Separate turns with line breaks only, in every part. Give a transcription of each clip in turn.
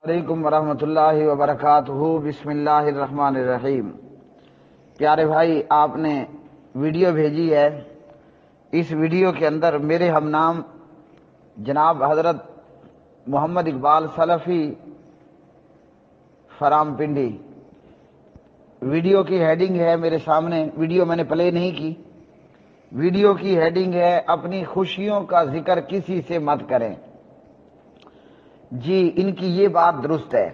علیکم ورحمۃ اللہ وبرکاتہ۔ بسم اللہ الرحمن الرحیم۔ پیارے بھائی، آپ نے ویڈیو بھیجی ہے، اس ویڈیو کے اندر میرے ہم نام جناب حضرت محمد اقبال سلفی فرام پنڈی، ویڈیو کی ہیڈنگ ہے میرے سامنے، ویڈیو میں نے پلے نہیں کی، ویڈیو کی ہیڈنگ ہے اپنی خوشیوں کا ذکر کسی سے مت کریں۔ جی، ان کی یہ بات درست ہے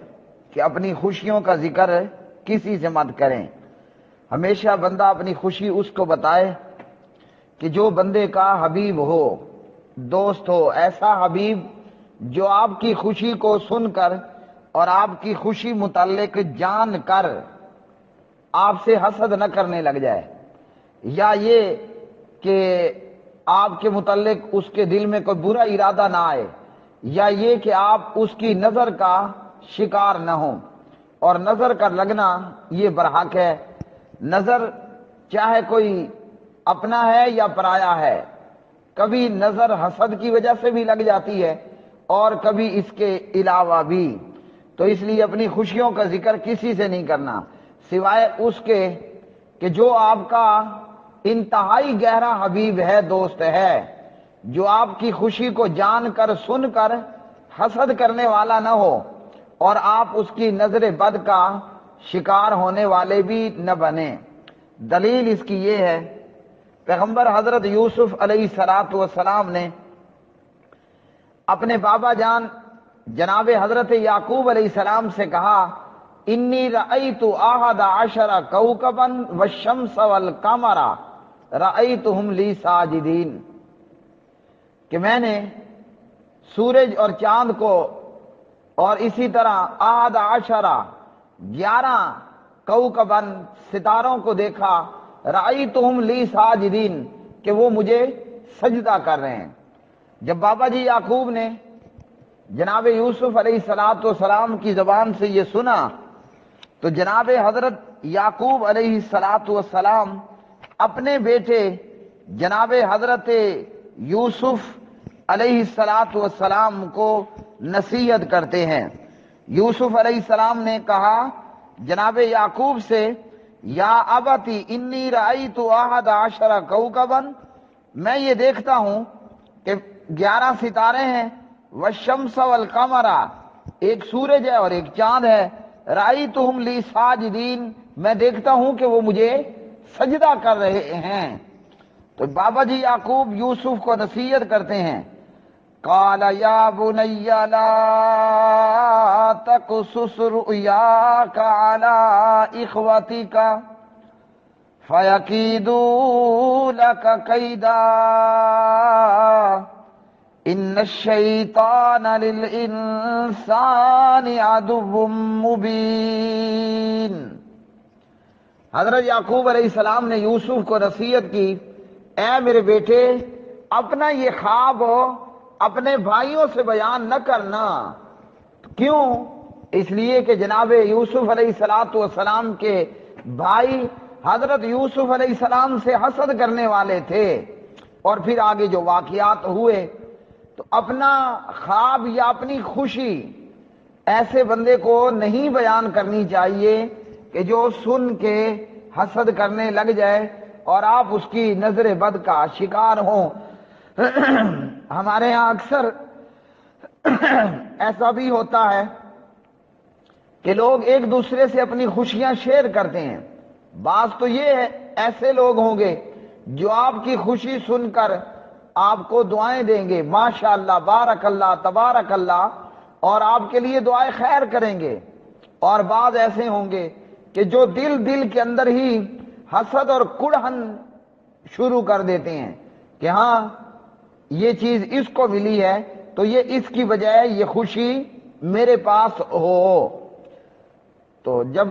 کہ اپنی خوشیوں کا ذکر کسی سے مت کریں۔ ہمیشہ بندہ اپنی خوشی اس کو بتائے کہ جو بندے کا حبیب ہو، دوست ہو، ایسا حبیب جو آپ کی خوشی کو سن کر اور آپ کی خوشی متعلق جان کر آپ سے حسد نہ کرنے لگ جائے، یا یہ کہ آپ کے متعلق اس کے دل میں کوئی برا ارادہ نہ آئے، یا یہ کہ آپ اس کی نظر کا شکار نہ ہوں۔ اور نظر کا لگنا یہ برحق ہے، نظر چاہے کوئی اپنا ہے یا پرایا ہے، کبھی نظر حسد کی وجہ سے بھی لگ جاتی ہے اور کبھی اس کے علاوہ بھی۔ تو اس لیے اپنی خوشیوں کا ذکر کسی سے نہیں کرنا سوائے اس کے کہ جو آپ کا انتہائی گہرا حبیب ہے، دوست ہے، جو آپ کی خوشی کو جان کر سن کر حسد کرنے والا نہ ہو اور آپ اس کی نظر بد کا شکار ہونے والے بھی نہ بنیں۔ دلیل اس کی یہ ہے، پیغمبر حضرت یوسف علیہ السلام نے اپنے بابا جان جناب حضرت یعقوب علیہ السلام سے کہا، انی رأیت احد عشر کوکبا والشمس والقمر رأیتہم لی ساجدین، کہ میں نے سورج اور چاند کو اور اسی طرح احد عشر 11 کوکبا ستاروں کو دیکھا، رأیتہم لی ساجدین، کہ وہ مجھے سجدہ کر رہے ہیں۔ جب بابا جی یعقوب نے جناب یوسف علیہ السلام کی زبان سے یہ سنا تو جناب حضرت یعقوب علیہ السلام اپنے بیٹے جناب حضرت یوسف علیہ السلام کو نصیحت کرتے ہیں۔ یوسف علیہ السلام نے کہا جناب یعقوب سے، یا ابتی انی رأیت احد عشر کوکبا، میں یہ دیکھتا ہوں کہ 11 ستارے ہیں، والشمس والقمر، ایک سورج ہے اور ایک چاند ہے، رأیتہم لی ساجدین، میں دیکھتا ہوں کہ وہ مجھے سجدہ کر رہے ہیں۔ تو بابا جی یعقوب یوسف کو نصیحت کرتے ہیں، قال یا بنی لا تقصص رؤیاک علی اخوتک فیکیدوا لک کیدا ان الشیطان للانسان عدو مبین۔ حضرت یعقوب علیہ السلام نے یوسف کو نصیحت کی، اے میرے بیٹے، اپنا یہ خواب اپنے بھائیوں سے بیان نہ کرنا۔ کیوں؟ اس لیے کہ جناب یوسف علیہ السلام کے بھائی حضرت یوسف علیہ السلام سے حسد کرنے والے تھے، اور پھر آگے جو واقعات ہوئے، تو اپنا خواب یا اپنی خوشی ایسے بندے کو نہیں بیان کرنی چاہیے کہ جو سن کے حسد کرنے لگ جائے اور آپ اس کی نظر بد کا شکار ہوں۔ ہمارے ہاں اکثر ایسا بھی ہوتا ہے کہ لوگ ایک دوسرے سے اپنی خوشیاں شیئر کرتے ہیں۔ بعض تو یہ ہے ایسے لوگ ہوں گے جو آپ کی خوشی سن کر آپ کو دعائیں دیں گے، ماشاءاللہ، بارک اللہ، تبارک اللہ، اور آپ کے لیے دعائیں خیر کریں گے۔ اور بعض ایسے ہوں گے کہ جو دل کے اندر ہی حسد اور کڑھن شروع کر دیتے ہیں کہ ہاں یہ چیز اس کو ملی ہے تو یہ اس کی بجائے یہ خوشی میرے پاس ہو۔ تو جب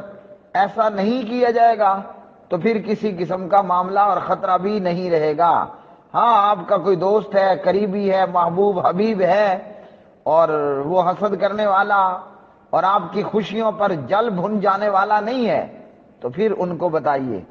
ایسا نہیں کیا جائے گا تو پھر کسی قسم کا معاملہ اور خطرہ بھی نہیں رہے گا۔ ہاں، آپ کا کوئی دوست ہے، قریبی ہے، محبوب حبیب ہے، اور وہ حسد کرنے والا اور آپ کی خوشیوں پر جل بھن جانے والا نہیں ہے، تو پھر ان کو بتائیے